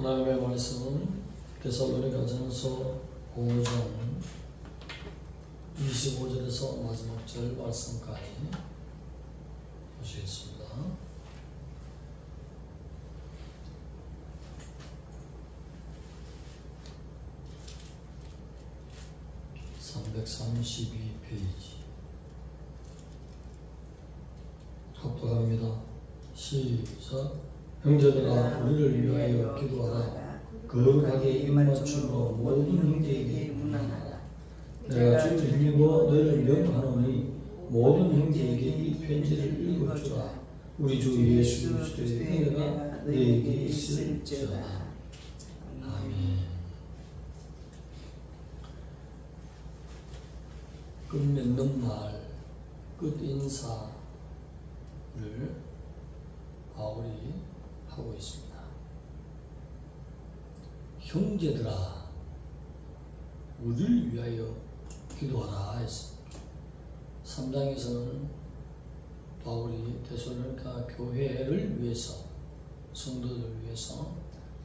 하나님의 말씀은 데살로니가전서 5장 25절에서 마지막 절 말씀까지 보시겠습니다. (332페이지) 합독합니다. 시작. 형제들아, 우리를 위하여 기도하라. 거룩하게 입맞춤으로 모든 형제에게 문안하라. 내가 주를 힘입어 너를 명하노니 모든 형제에게 이 편지를 읽어주라. 우리 주 예수 그리스도의 은혜가 너에게 있을지어다. 아멘. 끝 맺는 말, 끝 인사를 바울이 하고 있습니다. 형제들아, 우리를 위하여 기도하라 했습니다. 3장에서는 바울이 데살로니가 교회를 위해서, 성도들을 위해서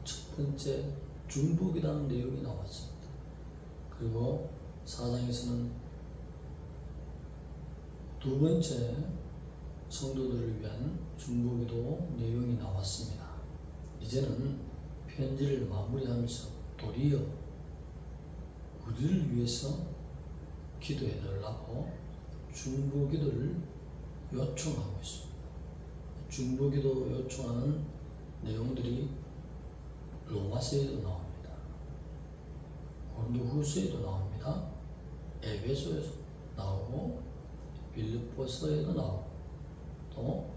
첫 번째 중보기도하는 내용이 나왔습니다. 그리고 4장에서는 두 번째 성도들을 위한 중보기도 내용이 나왔습니다. 이제는 편지를 마무리하면서 도리어 우리를 위해서 기도해 달라고 중보기도를 요청하고 있습니다. 중보기도 요청하는 내용들이 로마서에도 나옵니다. 고린도후서에도 나옵니다. 에베소에도 나오고 빌립보서에도 나오고 또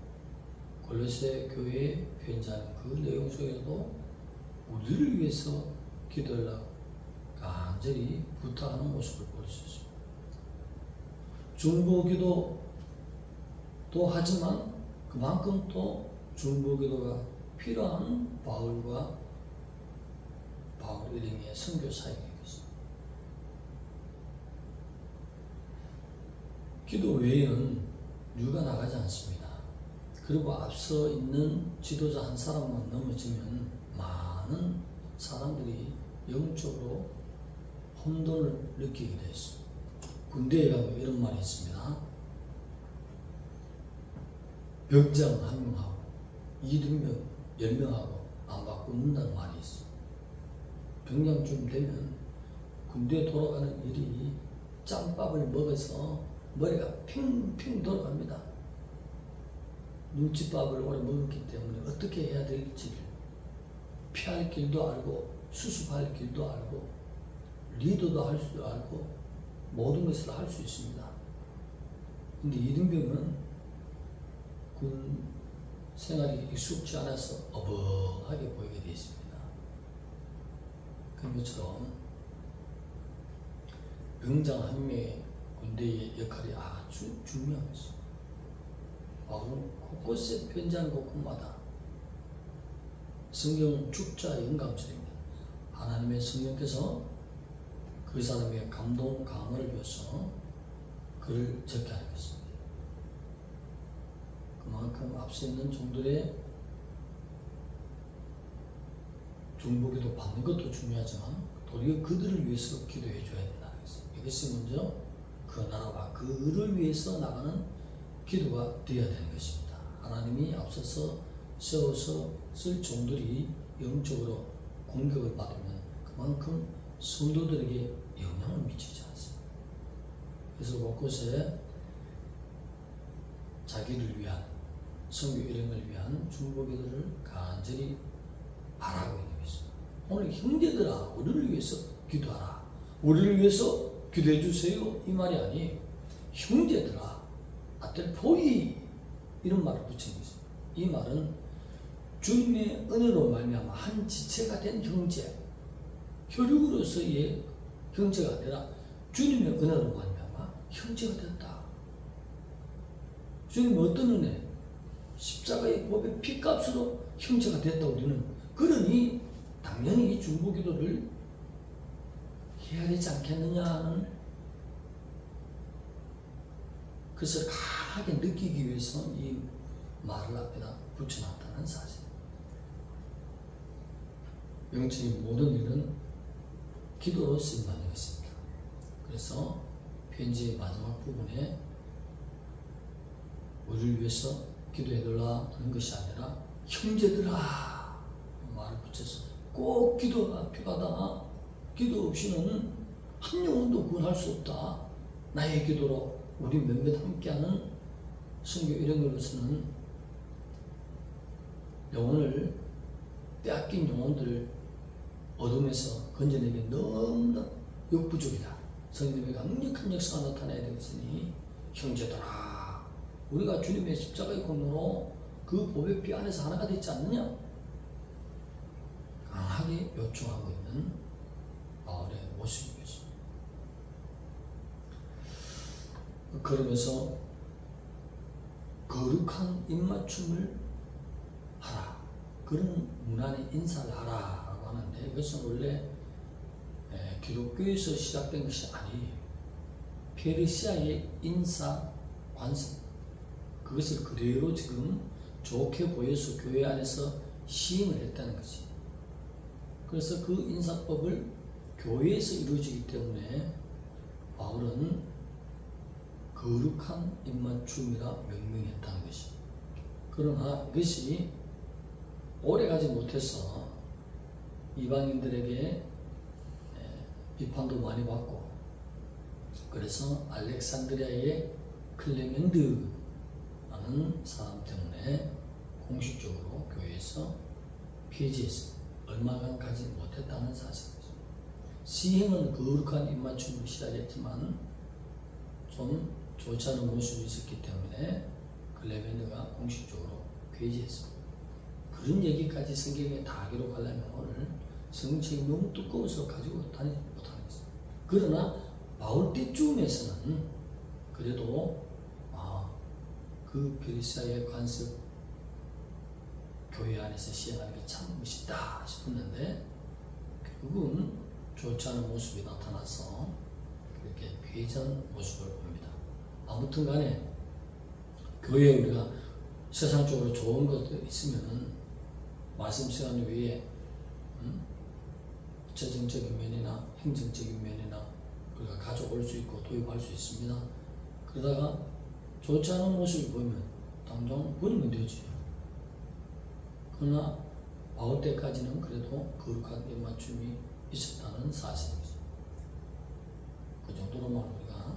골로새 교회에 편지하는 그 내용 속에도 우리를 위해서 기도하려고 간절히 부탁하는 모습을 볼 수 있습니다. 중보기도도 하지만 그만큼 또 중보기도가 필요한 바울 일행의 선교 사역이겠습니다. 기도 외에는 유가 나가지 않습니다. 그리고 앞서 있는 지도자 한 사람만 넘어지면 많은 사람들이 영적으로 혼돈을 느끼게 됐습니다. 군대에 가면 이런 말이 있습니다. 병장 1명하고 이등병 10명하고 안 바꾼다는 말이 있어요. 병장쯤 되면 군대에 돌아가는 일이 짬밥을 먹어서 머리가 핑핑 돌아갑니다. 눈칫밥을 오래 먹었기 때문에 어떻게 해야 될지를 피할 길도 알고 수습할 길도 알고 리더도 할 수 알고 모든 것을 할 수 있습니다. 근데 이등병은 군 생활이 익숙지 않아서 어벙하게 보이게 되어 있습니다. 그런 것처럼 병장 한 명의 군대의 역할이 아주 중요합니다. 바울은 곳곳에 편지하는 곳곳마다 성경 축자 영감설입니다. 하나님의 성령께서 그 사람의 감동, 감화를 주어서 글을 적게 하는 것입니다. 그만큼 앞서 있는 종들의 중보기도 받는 것도 중요하지만 도리어 그들을 위해서 기도해 줘야 된다는 것입니다. 이것이 먼저 그 나라와 그를 위해서 나가는 기도가 되어야 되는 것입니다. 하나님이 앞서서 세워서 쓸 종들이 영적으로 공격을 받으면 그만큼 성도들에게 영향을 미치지 않습니다. 그래서 곳곳에 자기를 위한 선교 일행을 위한 중보기도를 간절히 바라고 있는 것입니다. 오늘 형제들아, 우리를 위해서 기도하라. 우리를 위해서 기도해 주세요. 이 말이 아니에요. 형제들아, 아텔포이 이런 말을 붙인 것입니다. 이 말은 주님의 은혜로 말미암아 한 지체가 된 형제, 혈육으로서의 형제가 아니라 주님의 은혜로 말미암아 형제가 됐다. 주님의 어떤 은혜? 십자가의 법의 피값으로 형제가 됐다. 우리는 그러니 당연히 중보기도를 해야 되지 않겠느냐 하는 그것을 강하게 느끼기 위해서 이 말을 앞에다 붙여놨다는 사실. 영적인 모든 일은 기도로 쓰임받는 것입니다. 그래서 편지의 마지막 부분에 우리를 위해서 기도해달라 하는 것이 아니라 형제들아 말을 붙여서 꼭 기도가 필요하다. 기도 없이는 한 영혼도 구원할 수 없다. 나의 기도로 우리 몇몇 함께하는 선교 일행으로서는 영혼을 빼앗긴 영혼들을 어둠에서 건져내기 너무나 역부족이다. 성령님의 강력한 역사가 나타나야 되겠으니 형제들아 우리가 주님의 십자가의 공로로 그 보배 피 안에서 하나가 되지 않느냐? 강하게 요청하고 있는 바울의 모습이었습니다. 그러면서 거룩한 입맞춤을 하라. 그런 문안의 인사를 하라 라고 하는데 이것은 원래 기독교에서 시작된 것이 아니에요. 페르시아의 인사 관습 그것을 그대로 지금 좋게 보여서 교회 안에서 시행을 했다는 거지. 그래서 그 인사법을 교회에서 이루어지기 때문에 바울은 거룩한 입맞춤이라 명명했다는 것이. 그러나 이것이 오래가지 못해서 이방인들에게 비판도 많이 받고 그래서 알렉산드리아의 클레멘드라는 사람 때문에 공식적으로 교회에서 폐지했습니다. 얼마간 가지 못했다는 사실이죠. 시행은 거룩한 입맞춤으로 시작했지만 좀 좋지 않은 모습이 있었기 때문에 클레멘드가 공식적으로 폐지했습니다. 그런 얘기까지 성경에 다 기록하려면 오늘 성경책이 너무 두꺼워서 가지고 다니지 못하는 것입니다. 그러나 바울 때쯤에서는 그래도 그 페르시아의 관습 교회 안에서 시행하는 게 참 멋있다 싶었는데 결국은 좋지 않은 모습이 나타나서 그렇게 폐지한 모습을 봅니다. 아무튼 간에 교회에 우리가 세상적으로 좋은 것들 있으면은 말씀 시간 외에 재정적인 면이나 행정적인 면이나 우리가 가져올 수 있고 도입할 수 있습니다. 그러다가 좋지 않은 모습을 보이면 당장 버리면 되지. 그러나 바울 때까지는 그래도 거룩한 입맞춤이 있었다는 사실입니다. 그 정도로만 우리가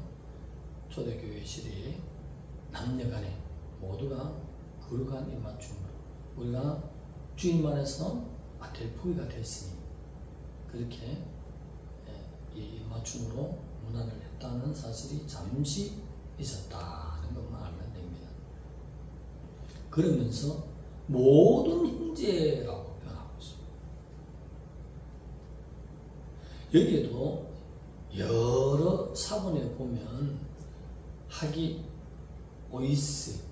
초대교회 시대에 남녀간에 모두가 거룩한 입맞춤으로 우리가 주님 안에서 아델포이가 됐으니 그렇게 이 입맞춤으로 문안을 했다는 사실이 잠시 있었다는 것만 알면 됩니다. 그러면서 모든 형제라고 표현하고 있습니다. 여기에도 여러 사본에 보면 하기 오이스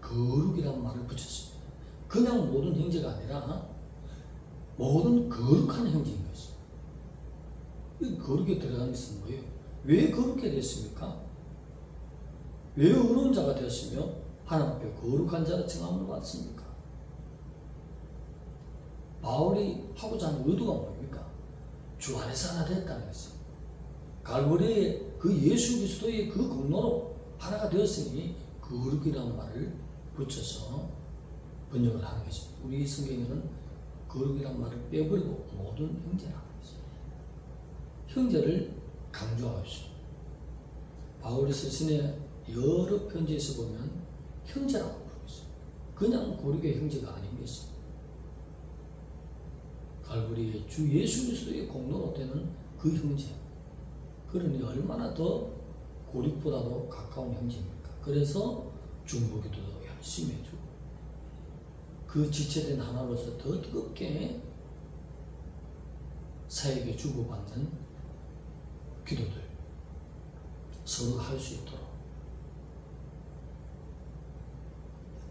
거룩이란 말을 붙였습니다. 그냥 모든 형제가 아니라 모든 거룩한 형제인 것입니다. 이 거룩에 들어가는 것은 뭐예요? 왜 거룩해 됐습니까? 왜 의로운 자가 되었으며 하나님 앞에 거룩한 자라 칭함을 받습니까? 바울이 하고자 하는 의도가 뭡니까? 주 안에서 하나 됐다는 것입니다. 갈보리의 그 예수 그리스도의 그 공로로 하나가 되었으니 거룩이라는 말을 붙여서 번역을 하는 것입니다. 우리 성경에는 거룩이라는 말을 빼버리고 모든 형제라는 것입니다. 형제를 강조하고 있습니다. 바울이 쓰신 여러 편지에서 보면 형제라고 부르고 있습니다. 그냥 고르게 형제가 아닌 것입니다. 갈보리의 주 예수 그리스도의 공로로 되는 그 형제. 그러니 얼마나 더 고립보다도 가까운 형제입니까? 그래서 중보기도도 열심히 해주고 그 지체된 하나로서 더 뜨겁게 사에게 주고받는 기도들 서로 할 수 있도록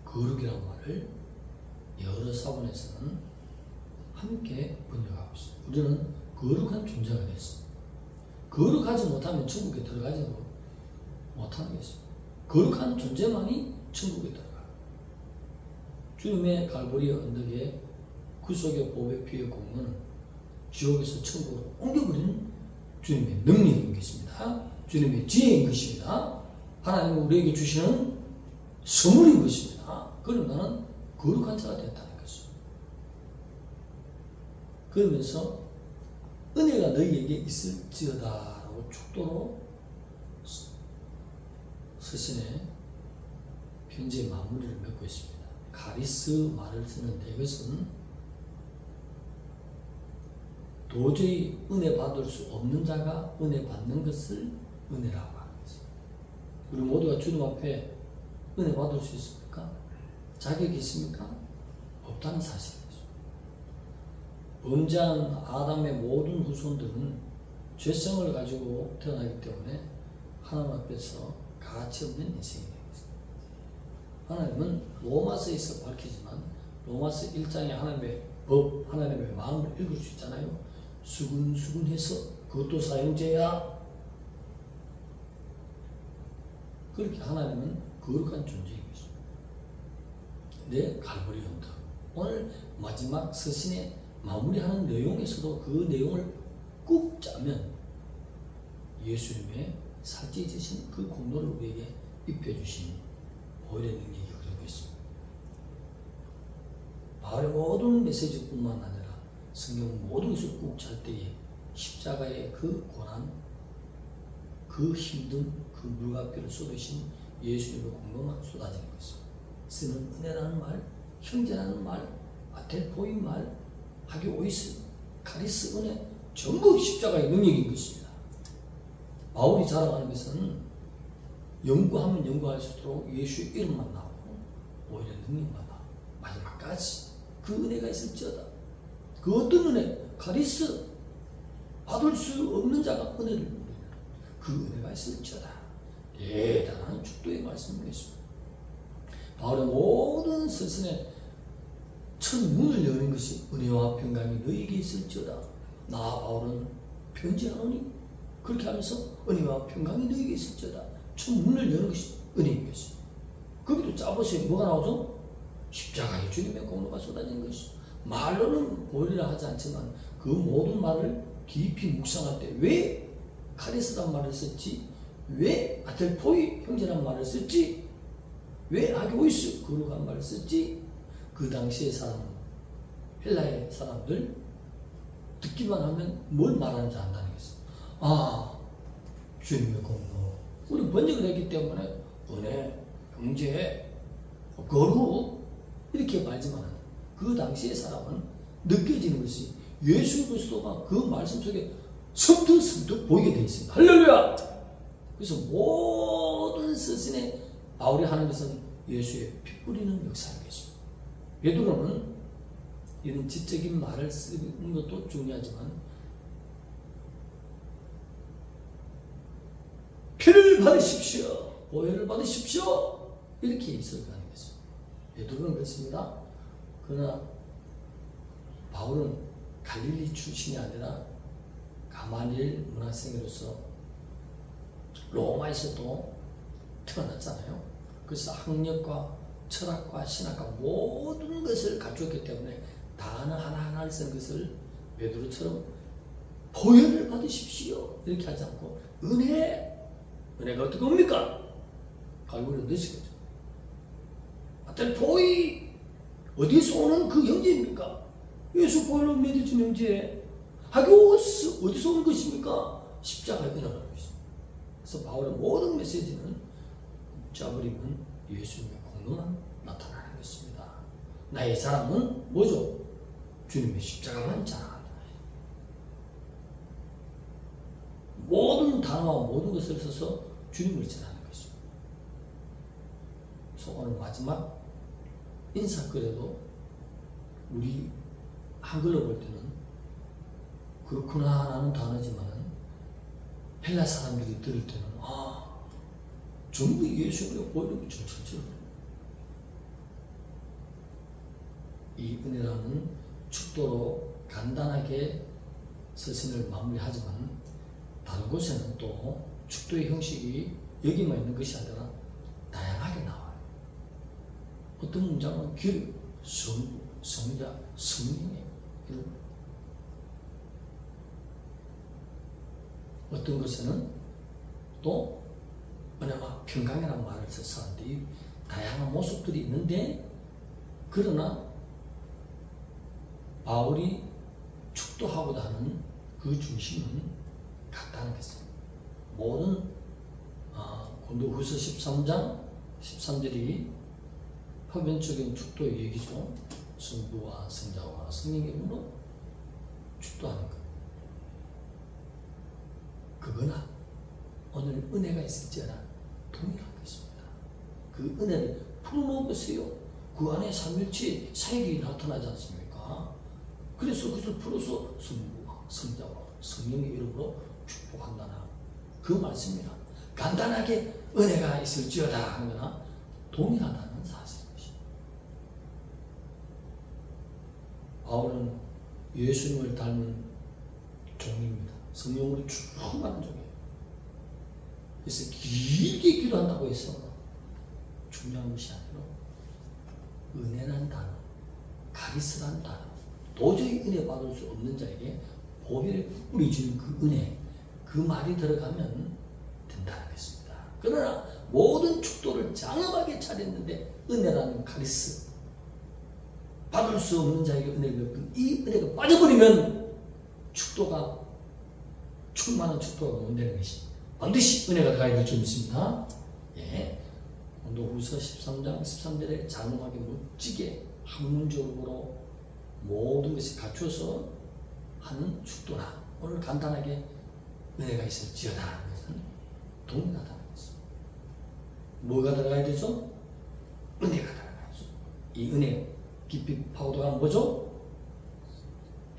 거룩이라는 말을 여러 사본에서는 함께 번역하고 있습니다. 우리는 거룩한 존재가 됐습니다. 거룩하지 못하면 천국에 들어가지 못하는 것입니다. 거룩한 존재만이 천국에 들어가요. 주님의 갈보리 언덕에 구속의 보배 피의 공은 지옥에서 천국으로 옮겨버리는 주님의 능력인 것입니다. 주님의 지혜인 것입니다. 하나님은 우리에게 주시는 선물인 것입니다. 그럼 나는 거룩한 자가 됐다는 것이죠. 그러면서 은혜가 너희에게 있을지어다 라고 축도로 서신의 편지의 마무리를 맺고 있습니다. 가리스 말을 쓰는데 이것은 도저히 은혜 받을 수 없는 자가 은혜 받는 것을 은혜라고 하는 것입니다. 우리 모두가 주님 앞에 은혜 받을 수 있습니까? 자격이 있습니까? 없다는 사실이죠. 범죄한 아담의 모든 후손들은 죄성을 가지고 태어나기 때문에 하나님 앞에서 가치 없는 인생이 되겠습니다. 하나님은 로마서에서 밝히지만 로마서 1장에 하나님의 법, 하나님의 마음을 읽을 수 있잖아요. 수근수근해서 그것도 사형제야. 그렇게 하나님은 거룩한 존재인 것입니다. 내 갈보리 언덕. 오늘 마지막 서신에 마무리하는 내용에서도 그 내용을 꾹 짜면 예수님의 살찌지신 그 공로를 우리에게 입혀주신 보혈의 능력이 그리고 있습니다. 바울의 모든 메시지뿐만 아니라 성경 모든 것을 꾹 짤 때에 십자가의 그 고난, 그 힘든 그 물과 피를 쏟으신 예수님의 공로만 쏟아지는 것입니다. 쓰는 은혜라는 말, 형제라는 말, 아텔포인 말, 하기오이스, 카리스 은혜 전부 십자가의 능력인 것입니다. 바울이 자랑하는 것은 연구하면 연구할수록 예수의 이름만 나오고 오히려 능력만 나오고 마지막까지 그 은혜가 있을지어다. 그 어떤 은혜? 카리스 받을 수 없는 자가 은혜를 누리는 그 은혜가 있을지어다. 대단한 축도의 말씀이겠습니다. 바울의 모든 서신의 첫 문을 여는 것이 은혜와 평강이 너희에게 있을지어다. 나 바울은 편지하노니 그렇게 하면서 은혜와 평강이 너희에게 있을지어다. 첫 문을 여는 것이 은혜인 것입니다. 거기도 짜보세요. 뭐가 나오죠? 십자가의 주님의 공로가 쏟아진 것이. 말로는 보혈이라 하지 않지만 그 모든 말을 깊이 묵상할 때 왜 카리스란 말을 썼지? 왜 아텔포이 형제란 말을 썼지? 왜 하기오이스 거룩한 말을 썼지? 그 당시의 사람, 헬라의 사람들 듣기만 하면 뭘 말하는지 안다는 것이죠. 아, 주님의 공로. 우리 번역을 했기 때문에 은혜, 형제, 거룩 이렇게 말지만 그 당시의 사람은 느껴지는 것이 예수 그리스도가 그 말씀 속에 섬뜩섬뜩 보이게 되어 있습니다. 할렐루야! 그래서 모든 서신에 바울이 하는 것은 예수의 피 뿌리는 역사인 것입니다. 베드로는 이런 지적인 말을 쓰는 것도 중요하지만 피를 받으십시오. 보혈을 받으십시오. 이렇게 있어가는 것입니다. 베드로는 그렇습니다. 그러나 바울은 갈릴리 출신이 아니라 가마니엘 문학생으로서 로마에서도 태어났잖아요. 그래서 학력과 철학과 신학과 모든 것을 갖추었기 때문에 단어 하나하나를 쓴 것을 베드로처럼 보혈을 받으십시오 이렇게 하지 않고 은혜가 어떻게 옵니까? 갈고리를 넣으시겠죠. 아텔포이 어디서 오는 그 형제입니까? 예수 보혈로 믿으신 형제. 하기오스 어디서 오는 것입니까? 십자가에 일어나는 것입니다. 그래서 바울의 모든 메시지는 짜버리면 예수님의 공로만 나타나는 것입니다. 나의 자랑은 뭐죠? 주님의 십자가만 자랑한다. 모든 단어와 모든 것을 써서 주님을 전하는 것입니다. 그래서 오늘 마지막 인사글에도 우리 한글로 볼 때는 그렇구나 라는 단어지만 헬라 사람들이 들을 때는 전부 예수님의 보혈이 절철철. 이 은혜라는 축도로 간단하게 서신을 마무리하지만 다른 곳에는 또 축도의 형식이 여기만 있는 것이 아니라 다양하게 나와요. 어떤 문장은 길, 성부, 성자, 성령의 이름으로. 어떤 것에는 또 은혜와 평강이라는 말을 써서 하는데 다양한 모습들이 있는데, 그러나 바울이 축도하고자 하는 그 중심은 같다는 것입니다. 모든 고린도후서 13장 13절이 표면적인 축도의 얘기죠. 성부와 성자와 성령의 이름으로 축도하는 것. 그거나 오늘 은혜가 있을지어라 동일한 것입니다. 그 은혜를 풀어놓으세요. 그 안에 삼일체 사역이 나타나지 않습니까? 그래서 그것을 풀어서 성부와 성자와 성령의 이름으로 축복한다는 그 말씀이라 간단하게 은혜가 있을지어다 하는 거나 동일하다는 사실인 것입니다. 바울은 예수님을 닮은 종입니다. 성령으로 충만한 종이에요. 그래서 길게 기도한다고 해서 중요한 것이 아니라 은혜라는 단어, 카리스라는 단어, 도저히 은혜 받을 수 없는 자에게 보혈에 뿌려주는 그 은혜, 그 말이 들어가면 된다는 것입니다. 그러나 모든 축도를 장엄하게 차렸는데 은혜라는 카리스, 받을 수 없는 자에게 은혜를 베푼 이 은혜가 빠져버리면 축도가 충만한 축도가 못 되는 것이 반드시 은혜가 들어가야 될 줄 믿습니다. 예. 고린도후서 13장 13절에 장엄하게 멋지게 학문적으로 모든 것이 갖춰서 하는 축도나 오늘 간단하게 은혜가 있을지어다 하는 것은 동일하다는 것입니다. 뭐가 들어가야 되죠? 은혜가 들어가야죠. 이 은혜 깊이 파고들어가 뭐죠?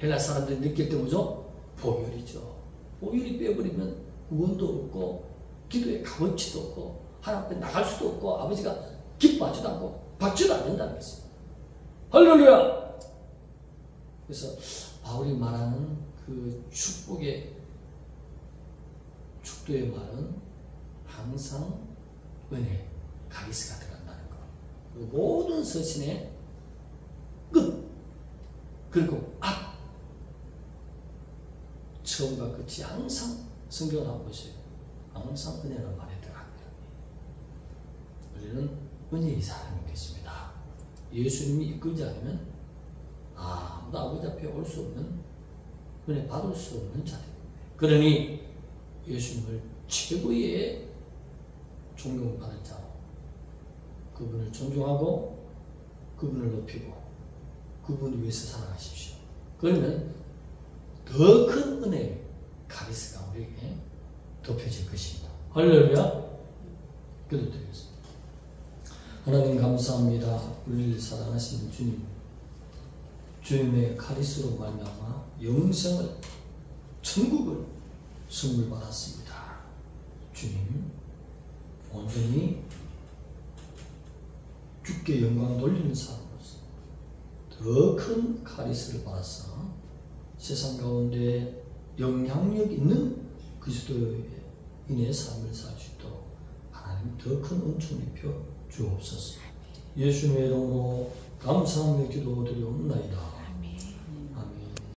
헬라 사람들이 느낄 때 뭐죠? 보혈이죠. 보혈이 빼버리면 구원도 없고 기도의 값어치도 없고 하나님 앞에 나갈 수도 없고 아버지가 기뻐하지도 않고 받지도 않는다는 것입니다. 할렐루야! 그래서 바울이 말하는 그 축복의 축도의 말은 항상 은혜, 가리스가 들어간다는 것. 그리고 모든 서신의 끝 그리고 앞 처음과 끝이 항상 성경을 한번 보세요. 항상 은혜는 말에 들어갑니다. 우리는 은혜의 사람이겠습니다. 예수님이 이끌지 않으면 아무도 아버지 앞에 올 수 없는, 은혜 받을 수 없는 자들입니다. 그러니 예수님을 최고의 존경받을 자, 그분을 존중하고 그분을 높이고 그분을 위해서 살아가십시오. 그러면 더 큰 은혜, 가리스가 우리에게 덮여질 것입니다. 할렐루야! 기도드리겠습니다. 하나님 감사합니다. 우리를 사랑하시는 주님, 주님의 카리스로 말미암아 영생을, 천국을 선물 받았습니다. 주님, 온전히 주께 영광 돌리는 사람으로서 더 큰 카리스를 받아서 세상 가운데 영향력 있는 그리스도의 인의 삶을 살 수 있도록 하나님 더 큰 은총 입혀 주옵소서. 예수님의 이름으로 감사하며 기도드리옵나이다.